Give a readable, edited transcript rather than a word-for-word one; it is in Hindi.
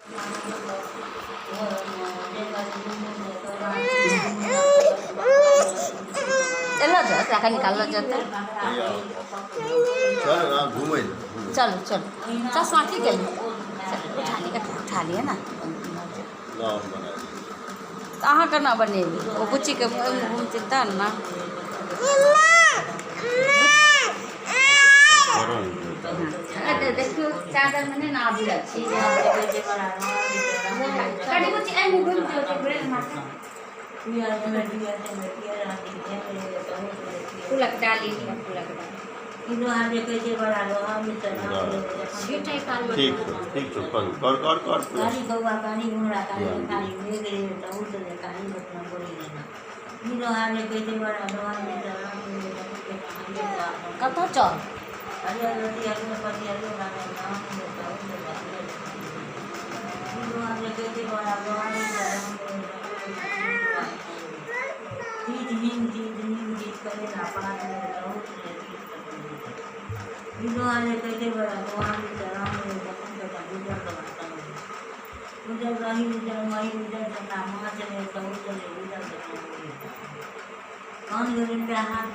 चलो जा टाका निकालो जाते। चलो घूमे चलो चलो चश्मा ठीक है उठा लिए ना। अहाँ केना बनेबी ओ बुच्चीके घूमती तब ना। देखियो चादर में ना आबी अच्छी कड़ी बुच्ची आई घूम जो ब्रेन मारते फूलक डाली फूलक ठीक ठीक कर कर कर कतो चल हाथ